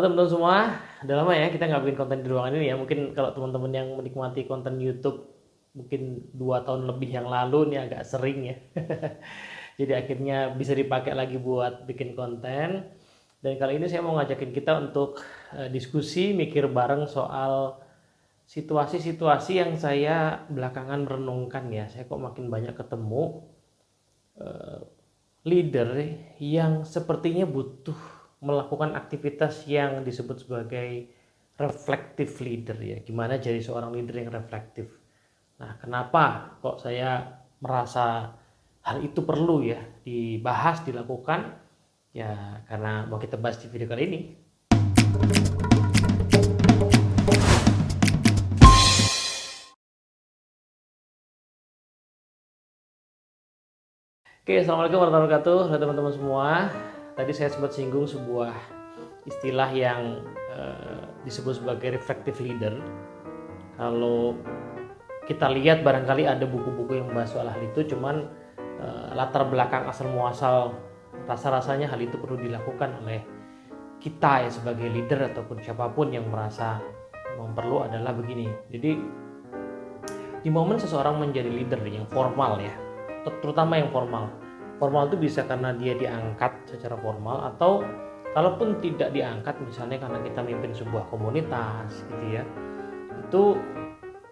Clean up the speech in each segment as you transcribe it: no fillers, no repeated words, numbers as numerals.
Halo teman-teman semua, udah lama ya kita nggak bikin konten di ruangan ini ya. Mungkin kalau teman-teman yang menikmati konten YouTube mungkin 2 tahun lebih yang lalu nih agak sering ya. Jadi akhirnya bisa dipakai lagi buat bikin konten. Dan kali ini saya mau ngajakin kita untuk diskusi, mikir bareng soal situasi-situasi yang saya belakangan merenungkan ya. Saya kok makin banyak ketemu leader yang sepertinya butuh melakukan aktivitas yang disebut sebagai reflective leader ya. Gimana jadi seorang leader yang reflektif? Nah, kenapa kok saya merasa hal itu perlu ya dibahas, dilakukan? Ya, karena mau kita bahas di video kali ini. Oke, assalamualaikum warahmatullahi wabarakatuh, teman-teman semua. Tadi saya sempat singgung sebuah istilah yang disebut sebagai reflective leader. Kalau kita lihat barangkali ada buku-buku yang membahas soal hal itu, cuman latar belakang asal muasal rasa-rasanya hal itu perlu dilakukan oleh kita ya sebagai leader ataupun siapapun yang merasa memang perlu adalah begini. Jadi di momen seseorang menjadi leader yang formal ya, terutama yang formal itu bisa karena dia diangkat secara formal, atau kalaupun tidak diangkat misalnya karena kita memimpin sebuah komunitas gitu ya, itu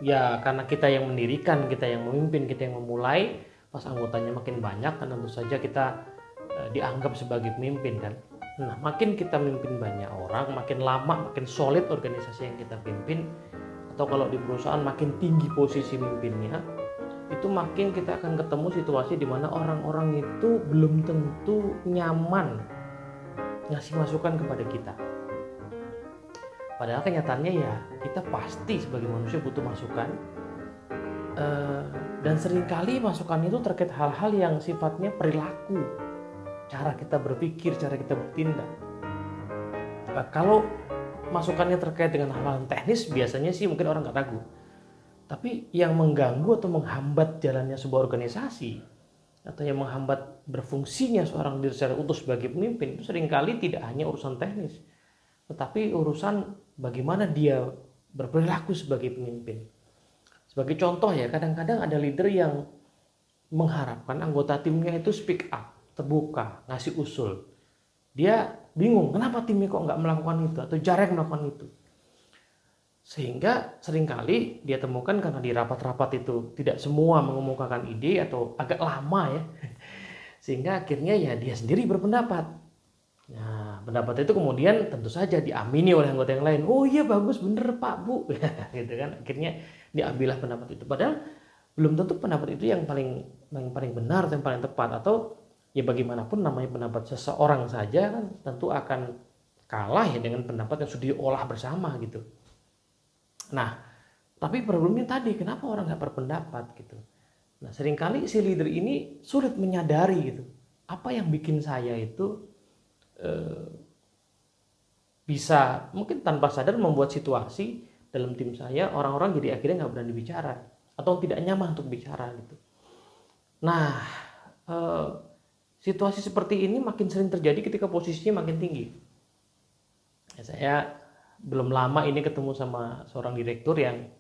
ya karena kita yang mendirikan, kita yang memimpin, kita yang memulai. Pas anggotanya makin banyak kan tentu saja kita dianggap sebagai pemimpin kan. Nah, makin kita memimpin banyak orang, makin lama makin solid organisasi yang kita pimpin, atau kalau di perusahaan makin tinggi posisi mimpinnya, itu makin kita akan ketemu situasi di mana orang-orang itu belum tentu nyaman ngasih masukan kepada kita. Padahal kenyataannya ya kita pasti sebagai manusia butuh masukan, dan seringkali masukan itu terkait hal-hal yang sifatnya perilaku, cara kita berpikir, cara kita bertindak. Kalau masukannya terkait dengan hal-hal teknis biasanya sih mungkin orang nggak ragu. Tapi yang mengganggu atau menghambat jalannya sebuah organisasi, atau yang menghambat berfungsinya seorang diri secara utuh sebagai pemimpin, itu seringkali tidak hanya urusan teknis, tetapi urusan bagaimana dia berperilaku sebagai pemimpin. Sebagai contoh ya, kadang-kadang ada leader yang mengharapkan anggota timnya itu speak up, terbuka, ngasih usul. Dia bingung kenapa timnya kok nggak melakukan itu atau jarang melakukan itu. Sehingga seringkali dia temukan karena di rapat-rapat itu tidak semua mengemukakan ide atau agak lama ya. Sehingga akhirnya ya dia sendiri berpendapat. Nah, pendapat itu kemudian tentu saja diamini oleh anggota yang lain. Oh iya, bagus, bener Pak Bu. Gitu kan. Akhirnya diambillah pendapat itu. Padahal belum tentu pendapat itu yang paling benar atau yang paling tepat, atau ya bagaimanapun namanya pendapat seseorang saja kan tentu akan kalah ya dengan pendapat yang sudah diolah bersama gitu. Nah, tapi problemnya tadi kenapa orang nggak berpendapat gitu. Nah, seringkali si leader ini sulit menyadari gitu. Apa yang bikin saya itu bisa mungkin tanpa sadar membuat situasi dalam tim saya orang-orang jadi akhirnya nggak berani bicara atau tidak nyaman untuk bicara gitu. Nah, situasi seperti ini makin sering terjadi ketika posisinya makin tinggi. Ya, saya belum lama ini ketemu sama seorang direktur yang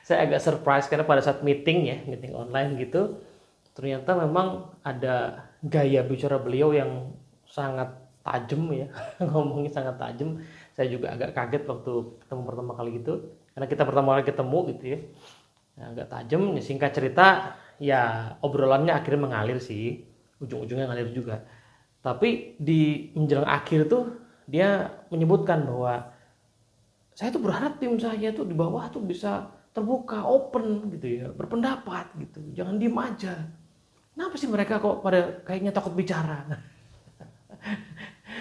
saya agak surprise karena pada saat meeting online gitu, ternyata memang ada gaya bicara beliau yang sangat tajam ya. Ngomongnya sangat tajam. Saya juga agak kaget waktu ketemu pertama kali gitu, karena kita pertama kali ketemu gitu ya. Nah, agak tajam. Singkat cerita ya obrolannya akhirnya mengalir sih, ujung-ujungnya ngalir juga. Tapi di menjelang akhir tuh dia menyebutkan bahwa saya tuh berharap tim saya tuh di bawah tuh bisa terbuka, open gitu ya, berpendapat gitu, jangan diem aja. Kenapa sih mereka kok pada kayaknya takut bicara?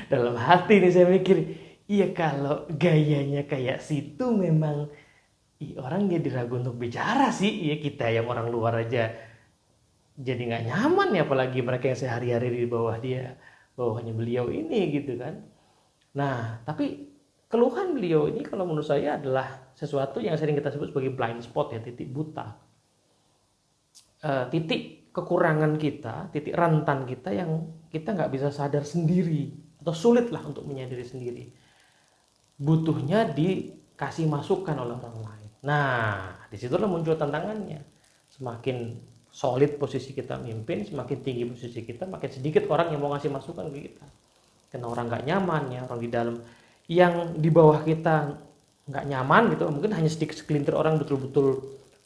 Dalam hati nih saya mikir, iya kalau gayanya kayak situ memang orang jadi ragu untuk bicara sih. Iya, kita yang orang luar aja jadi nggak nyaman ya, apalagi mereka yang sehari-hari di bawahnya beliau ini gitu kan. Nah, tapi keluhan beliau ini kalau menurut saya adalah sesuatu yang sering kita sebut sebagai blind spot ya, titik buta. Titik kekurangan kita, titik rentan kita yang kita nggak bisa sadar sendiri atau sulit lah untuk menyadari sendiri. butuhnya dikasih masukan oleh orang lain. Nah, disitulah muncul tantangannya. Semakin solid posisi kita mimpin, semakin tinggi posisi kita, makin sedikit orang yang mau ngasih masukan ke kita. Karena orang nggak nyaman ya, orang di dalam yang di bawah kita nggak nyaman gitu, mungkin hanya sedikit segelintir orang betul-betul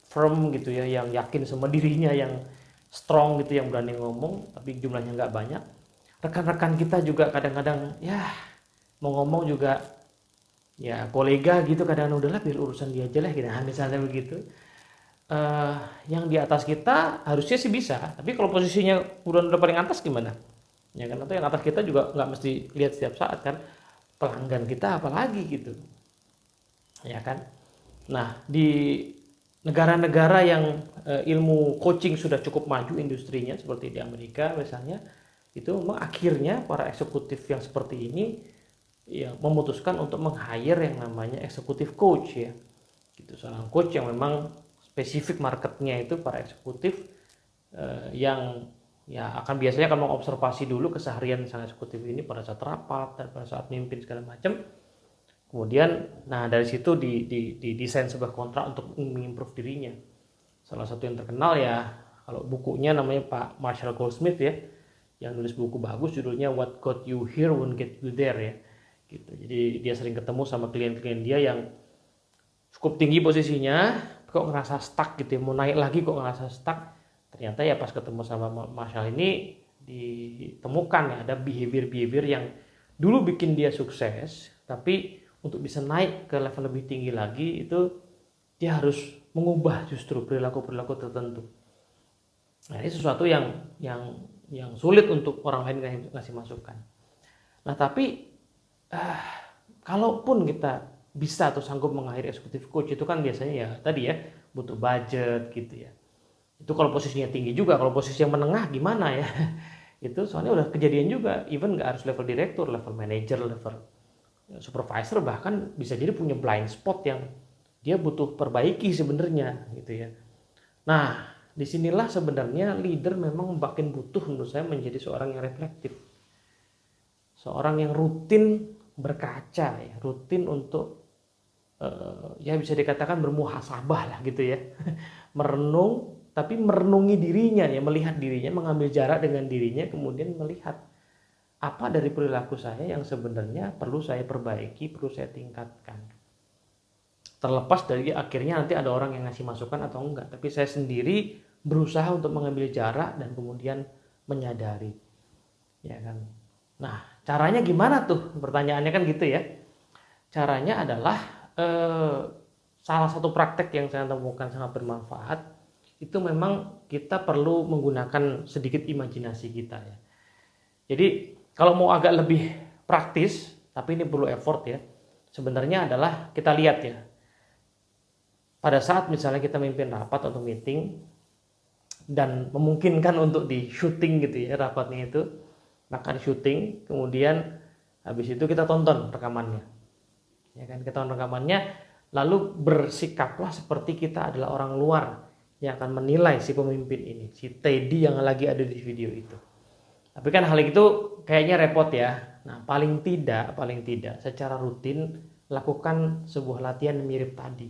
firm gitu ya, yang yakin sama dirinya, yang strong gitu, yang berani ngomong, tapi jumlahnya nggak banyak. Rekan-rekan kita juga kadang-kadang ya mau ngomong juga ya, kolega gitu kadang-kadang udahlah biar urusan dia aja lah gitu, misalnya begitu. Yang di atas kita harusnya sih bisa, tapi kalau posisinya udah paling atas gimana? Ya kan, atau yang atas kita juga nggak mesti lihat setiap saat kan, pelanggan kita apalagi gitu, ya kan. Nah, di negara-negara yang ilmu coaching sudah cukup maju industrinya seperti di Amerika misalnya, itu memang akhirnya para eksekutif yang seperti ini ya memutuskan untuk meng-hire yang namanya eksekutif coach ya, gitu, seorang coach yang memang spesifik marketnya itu para eksekutif yang ya akan biasanya akan mengobservasi dulu keseharian sang eksekutif ini pada saat rapat dan pada saat mimpin segala macam. Kemudian, nah dari situ didesain sebuah kontrak untuk mengimprove dirinya. Salah satu yang terkenal ya, kalau bukunya namanya Pak Marshall Goldsmith ya, yang nulis buku bagus judulnya What Got You Here Won't Get You There ya. Gitu. Jadi dia sering ketemu sama klien-klien dia yang cukup tinggi posisinya, kok ngerasa stuck gitu ya, mau naik lagi kok ngerasa stuck. Ternyata ya pas ketemu sama Marshall ini ditemukan ya ada behavior yang dulu bikin dia sukses, tapi untuk bisa naik ke level lebih tinggi lagi itu dia harus mengubah justru perilaku-perilaku tertentu. Nah, ini sesuatu yang sulit untuk orang lain ngasih masukan. Nah, tapi kalaupun kita bisa atau sanggup mengakhiri eksekutif coach itu kan biasanya ya tadi ya butuh budget gitu ya. Itu kalau posisinya tinggi juga, kalau posisi yang menengah gimana ya? Itu soalnya udah kejadian juga, even nggak harus level direktur, level manager, level supervisor bahkan bisa jadi punya blind spot yang dia butuh perbaiki sebenarnya gitu ya. Nah, disinilah sebenarnya leader memang makin butuh menurut saya menjadi seorang yang reflektif, seorang yang rutin berkaca ya, rutin untuk ya bisa dikatakan bermuhasabah lah gitu ya. Merenung, tapi merenungi dirinya ya, melihat dirinya, mengambil jarak dengan dirinya, kemudian melihat apa dari perilaku saya yang sebenarnya perlu saya perbaiki, perlu saya tingkatkan. Terlepas dari akhirnya nanti ada orang yang ngasih masukan atau enggak, tapi saya sendiri berusaha untuk mengambil jarak dan kemudian menyadari, ya kan. Nah, caranya gimana tuh? Pertanyaannya kan gitu ya. Caranya adalah salah satu praktek yang saya temukan sangat bermanfaat itu memang kita perlu menggunakan sedikit imajinasi kita ya. Jadi kalau mau agak lebih praktis, tapi ini perlu effort ya, sebenarnya adalah kita lihat ya, pada saat misalnya kita mimpin rapat atau meeting dan memungkinkan untuk di syuting gitu ya rapatnya itu, maka di syuting, kemudian habis itu kita tonton rekamannya, ya kan, kita tonton rekamannya, lalu bersikaplah seperti kita adalah orang luar yang akan menilai si pemimpin ini, si Teddy yang lagi ada di video itu. Tapi kan hal itu kayaknya repot ya. Nah, paling tidak secara rutin lakukan sebuah latihan yang mirip tadi.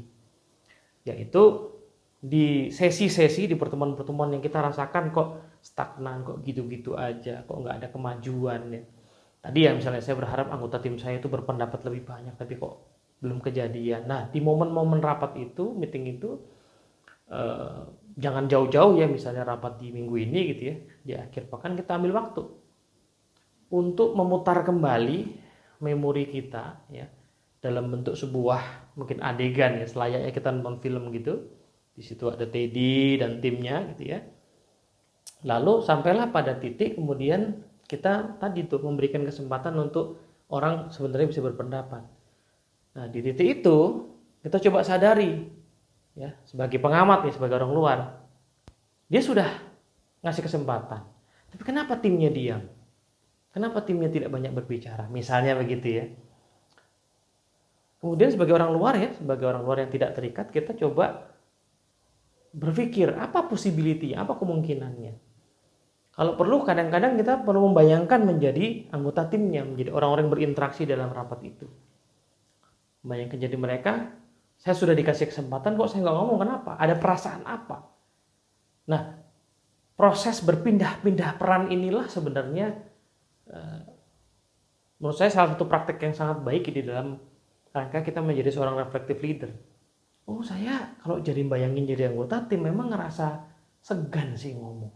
Yaitu di sesi-sesi, di pertemuan-pertemuan yang kita rasakan kok stagnan, kok gitu-gitu aja, kok nggak ada kemajuan ya. Tadi ya misalnya saya berharap anggota tim saya itu berpendapat lebih banyak, tapi kok belum kejadian. Nah, di momen-momen rapat itu, meeting itu, jangan jauh-jauh ya, misalnya rapat di minggu ini gitu ya, di akhir pekan kita ambil waktu untuk memutar kembali memori kita ya dalam bentuk sebuah mungkin adegan ya, selayaknya kita nonton film gitu. Di situ ada Teddy dan timnya gitu ya. Lalu sampailah pada titik kemudian kita tadi tuh memberikan kesempatan untuk orang sebenarnya bisa berpendapat. Nah, di titik itu kita coba sadari ya, sebagai pengamat ya, sebagai orang luar, dia sudah ngasih kesempatan, tapi kenapa timnya diam, kenapa timnya tidak banyak berbicara, misalnya begitu ya. Kemudian sebagai orang luar ya, sebagai orang luar yang tidak terikat, kita coba berpikir apa possibility, apa kemungkinannya. Kalau perlu kadang-kadang kita perlu membayangkan menjadi anggota timnya, menjadi orang-orang yang berinteraksi dalam rapat itu. Bayangkan jadi mereka, saya sudah dikasih kesempatan kok saya nggak ngomong, kenapa? Ada perasaan apa? Nah, proses berpindah-pindah peran inilah sebenarnya menurut saya salah satu praktek yang sangat baik di dalam rangka kita menjadi seorang reflective leader. Oh, saya kalau jadi bayangin jadi anggota tim memang ngerasa segan sih ngomong.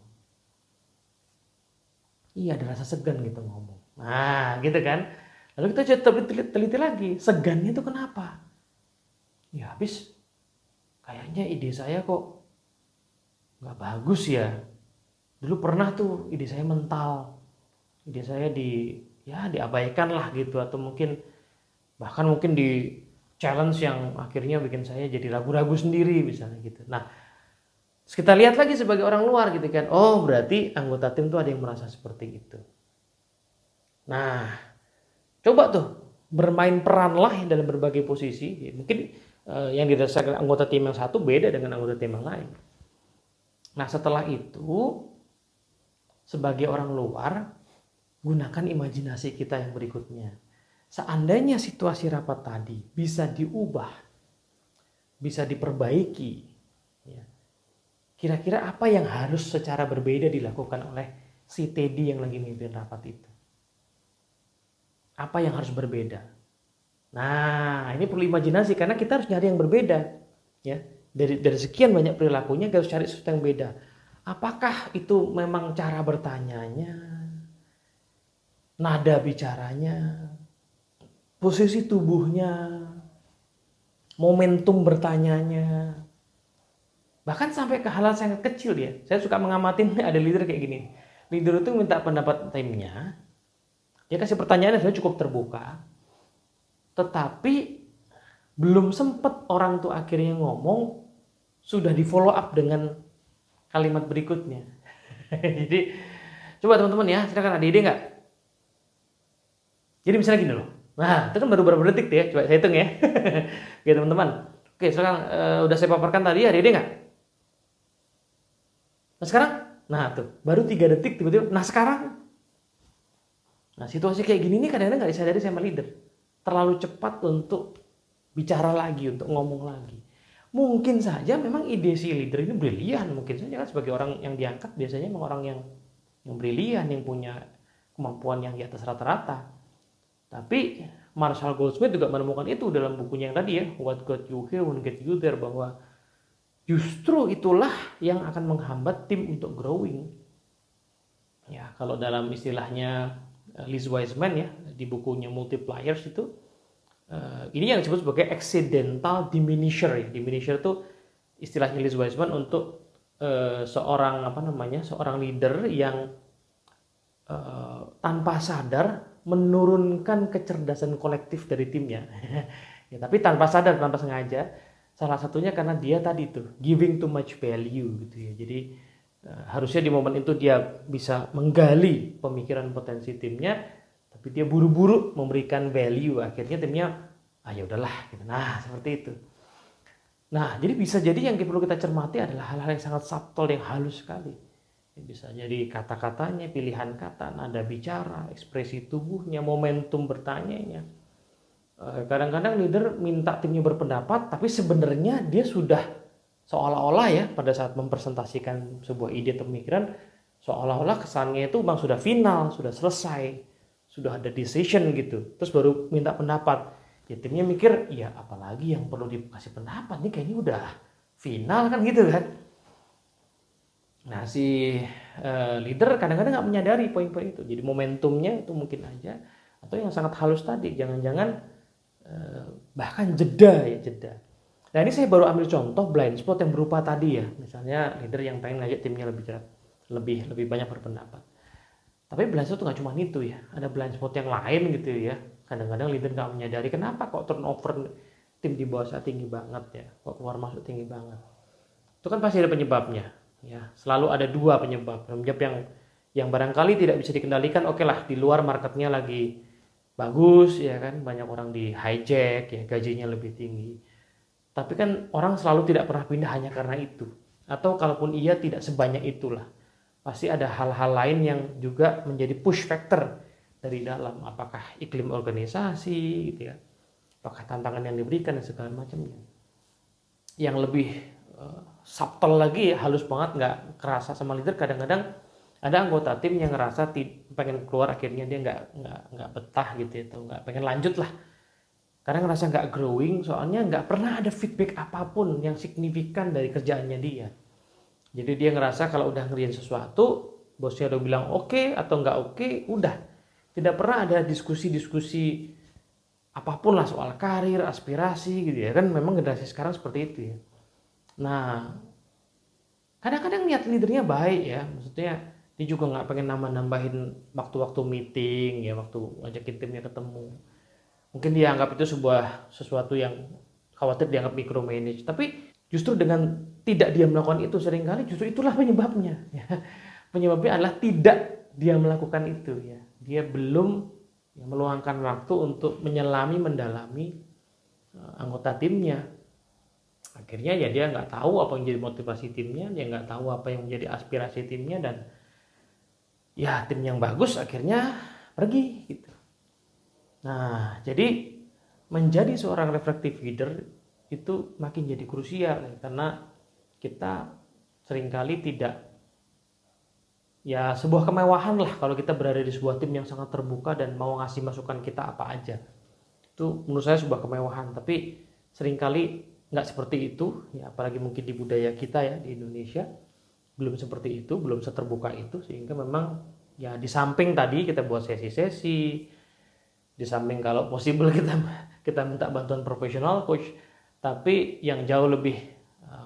Iya, ada rasa segan gitu ngomong. Nah, gitu kan. Lalu kita coba teliti lagi, segannya itu kenapa? Ya habis kayaknya ide saya kok nggak bagus ya. Dulu pernah tuh ide saya mental, ide saya diabaikan lah gitu, atau bahkan mungkin di challenge yang akhirnya bikin saya jadi ragu-ragu sendiri misalnya gitu. Nah, terus kita lihat lagi sebagai orang luar gitu kan, oh berarti anggota tim tuh ada yang merasa seperti itu. Nah, coba tuh bermain peran lah dalam berbagai posisi. Mungkin yang dirasakan anggota tim yang satu beda dengan anggota tim yang lain. Nah, setelah itu sebagai orang luar, gunakan imajinasi kita yang berikutnya. Seandainya situasi rapat tadi bisa diubah, bisa diperbaiki, ya, kira-kira apa yang harus secara berbeda dilakukan oleh si Teddy yang lagi mimpin rapat itu? Apa yang harus berbeda? Nah, ini perlu imajinasi karena kita harus nyari yang berbeda. Ya, dari sekian banyak perilakunya kita harus cari sesuatu yang beda. Apakah itu memang cara bertanyanya, nada bicaranya, posisi tubuhnya, momentum bertanyanya, bahkan sampai ke hal sangat kecil ya. Saya suka mengamati ada leader kayak gini. Leader itu minta pendapat timnya, dia kasih pertanyaannya sebenarnya cukup terbuka, tetapi belum sempat orang tuh akhirnya ngomong, sudah di follow up dengan kalimat berikutnya. Jadi coba teman-teman ya, silakan, ada ide nggak? Jadi misalnya gini loh. Nah, itu kan baru beberapa detik tuh ya. Coba saya hitung ya. Oke teman-teman. Oke, sekarang udah saya paparkan tadi, ada ide nggak? Nah sekarang, nah tuh baru 3 detik tiba-tiba. Nah sekarang, nah situasi kayak gini nih kadang-kadang nggak disadari sama leader. Terlalu cepat untuk bicara lagi, untuk ngomong lagi. Mungkin saja memang ide si leader ini brilian. Mungkin saja kan sebagai orang yang diangkat biasanya memang orang yang brilian, yang punya kemampuan yang di atas rata-rata. Tapi Marshall Goldsmith juga menemukan itu dalam bukunya yang tadi ya, What Got You Here Won't Get You There, bahwa justru itulah yang akan menghambat tim untuk growing. Ya, kalau dalam istilahnya Liz Wiseman ya, di bukunya Multipliers itu, ini yang disebut sebagai accidental diminisher ya. Diminisher itu istilahnya Liz Wiseman untuk seorang leader yang tanpa sadar menurunkan kecerdasan kolektif dari timnya. Ya, tapi tanpa sadar, tanpa sengaja. Salah satunya karena dia tadi tuh giving too much value gitu ya. Jadi harusnya di momen itu dia bisa menggali pemikiran potensi timnya, tapi dia buru-buru memberikan value, akhirnya timnya ya udahlah gitu. Nah, seperti itu. Nah, jadi bisa jadi yang perlu kita cermati adalah hal-hal yang sangat subtle, yang halus sekali. Bisa jadi kata-katanya, pilihan kata, nada bicara, ekspresi tubuhnya, momentum bertanyanya. Kadang-kadang leader minta timnya berpendapat, tapi sebenarnya dia sudah seolah-olah ya pada saat mempresentasikan sebuah ide atau pemikiran, seolah-olah kesannya itu memang sudah final, sudah selesai, sudah ada decision gitu. Terus baru minta pendapat. Ya timnya mikir, ya apalagi yang perlu dikasih pendapat, nih kayaknya udah final kan gitu kan. Nah si leader kadang-kadang nggak menyadari poin-poin itu. Jadi momentumnya itu mungkin aja, atau yang sangat halus tadi, jangan-jangan bahkan jeda. Nah ini saya baru ambil contoh blind spot yang berupa tadi ya. Misalnya leader yang pengen ngajak timnya lebih banyak berpendapat. Tapi blind spot itu nggak cuma itu ya. Ada blind spot yang lain gitu ya. Kadang-kadang leader nggak menyadari kenapa kok turnover tim di bawah saya tinggi banget ya. Kok keluar masuk tinggi banget. Itu kan pasti ada penyebabnya. Ya, selalu ada 2 penyebab yang barangkali tidak bisa dikendalikan. Oke lah, di luar marketnya lagi bagus ya kan, banyak orang di hijack ya, gajinya lebih tinggi. Tapi kan orang selalu tidak pernah pindah hanya karena itu, atau kalaupun iya tidak sebanyak itulah. Pasti ada hal-hal lain yang juga menjadi push factor dari dalam, apakah iklim organisasi gitu ya, apakah tantangan yang diberikan dan segala macamnya. Yang lebih subtle lagi, halus banget, nggak kerasa sama leader, kadang-kadang ada anggota tim yang ngerasa pengen keluar, akhirnya dia nggak betah gitu ya, atau nggak pengen lanjut lah karena ngerasa nggak growing, soalnya nggak pernah ada feedback apapun yang signifikan dari kerjaannya dia. Jadi dia ngerasa kalau udah ngerjain sesuatu, bosnya udah bilang oke atau nggak oke, udah tidak pernah ada diskusi-diskusi apapun lah soal karir, aspirasi gitu ya, kan memang generasi sekarang seperti itu ya. Nah, kadang-kadang niat leadernya baik ya, maksudnya dia juga nggak pengen nambahin waktu-waktu meeting ya, waktu ngajakin timnya ketemu. Mungkin dia anggap itu sesuatu yang khawatir dianggap micromanage, tapi justru dengan tidak dia melakukan itu, seringkali justru itulah penyebabnya ya. Penyebabnya adalah tidak dia melakukan itu ya, dia belum meluangkan waktu untuk mendalami anggota timnya. Akhirnya ya dia nggak tahu apa yang jadi motivasi timnya, dia nggak tahu apa yang menjadi aspirasi timnya, dan ya tim yang bagus akhirnya pergi gitu. Nah, jadi menjadi seorang reflective leader itu makin jadi krusial ya, karena kita seringkali tidak, ya sebuah kemewahan lah kalau kita berada di sebuah tim yang sangat terbuka dan mau ngasih masukan kita apa aja. Itu menurut saya sebuah kemewahan, tapi seringkali nggak seperti itu ya, apalagi mungkin di budaya kita ya di Indonesia belum seperti itu, belum seterbuka itu, sehingga memang ya di samping tadi kita buat sesi-sesi, di samping kalau possible kita minta bantuan profesional coach, tapi yang jauh lebih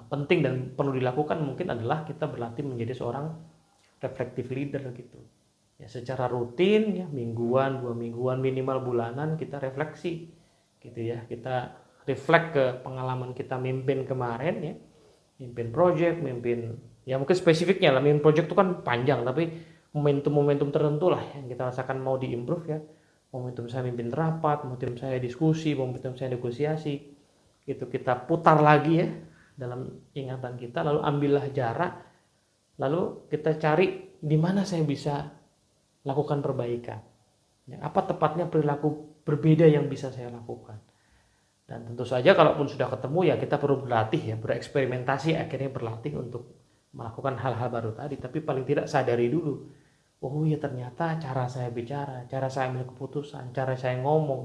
penting dan perlu dilakukan mungkin adalah kita berlatih menjadi seorang reflective leader gitu ya, secara rutin ya, mingguan, 2 mingguan, minimal bulanan kita refleksi gitu ya, kita reflect ke pengalaman kita mimpin kemarin ya, mimpin project, mimpin ya mungkin spesifiknya lah, mimpin project itu kan panjang, tapi momentum-momentum tertentu lah yang kita rasakan mau diimprove ya. Momentum saya mimpin rapat, momentum saya diskusi, momentum saya negosiasi, itu kita putar lagi ya dalam ingatan kita, lalu ambillah jarak, lalu kita cari di mana saya bisa lakukan perbaikan ya, apa tepatnya perilaku berbeda yang bisa saya lakukan. Dan tentu saja kalaupun sudah ketemu ya kita perlu berlatih ya, bereksperimentasi, akhirnya berlatih untuk melakukan hal-hal baru tadi. Tapi paling tidak sadari dulu, oh ya ternyata cara saya bicara, cara saya ambil keputusan, cara saya ngomong,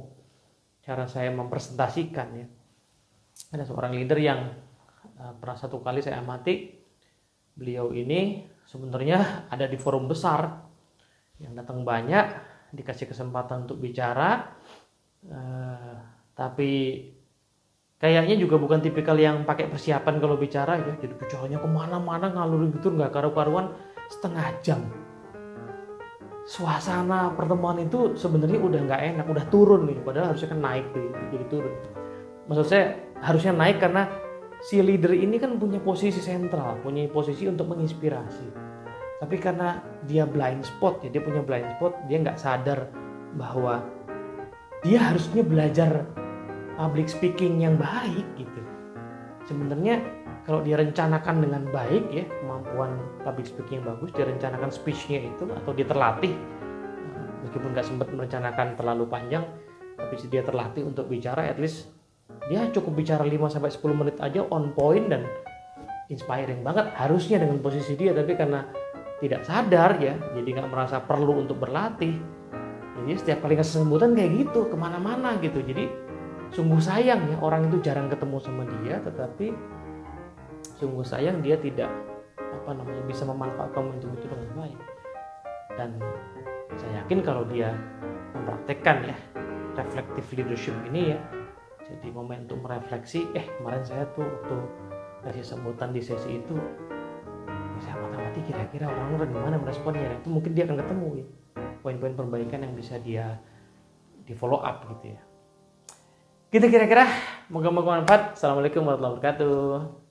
cara saya mempresentasikan ya. Ada seorang leader yang pernah satu kali saya amati, beliau ini sebenarnya ada di forum besar yang datang banyak, dikasih kesempatan untuk bicara, tapi kayaknya juga bukan tipikal yang pakai persiapan kalau bicara ya, jadi bicaranya kemana-mana ngalur gitu, nggak karu-karuan, setengah jam. Suasana pertemuan itu sebenarnya udah nggak enak, udah turun nih, padahal harusnya kan naik tuh, jadi turun. Maksud saya harusnya naik karena si leader ini kan punya posisi sentral, punya posisi untuk menginspirasi. Tapi karena dia blind spot ya, dia punya blind spot, dia nggak sadar bahwa dia harusnya belajar public speaking yang baik gitu. Sebenarnya kalau dia rencanakan dengan baik ya, kemampuan public speaking yang bagus, dia rencanakan speech-nya itu, atau dia terlatih, meskipun nggak sempat merencanakan terlalu panjang, tapi dia terlatih untuk bicara, at least dia cukup bicara 5-10 menit aja on point dan inspiring banget harusnya dengan posisi dia. Tapi karena tidak sadar ya, jadi nggak merasa perlu untuk berlatih, jadi setiap kali ngasih sambutan kayak gitu kemana-mana gitu. Jadi sungguh sayang ya, orang itu jarang ketemu sama dia, tetapi sungguh sayang dia tidak bisa memanfaatkan momentum itu dengan baik. Dan saya yakin kalau dia mempraktekkan ya reflective leadership ini ya, jadi momentum refleksi, kemarin saya tuh waktu kasih sambutan di sesi itu, saya mati kira-kira orang-orang gimana meresponnya, itu mungkin dia akan ketemu ya poin-poin perbaikan yang bisa dia di follow up gitu ya. Gitu kira-kira, moga-moga bermanfaat. Assalamualaikum warahmatullahi wabarakatuh.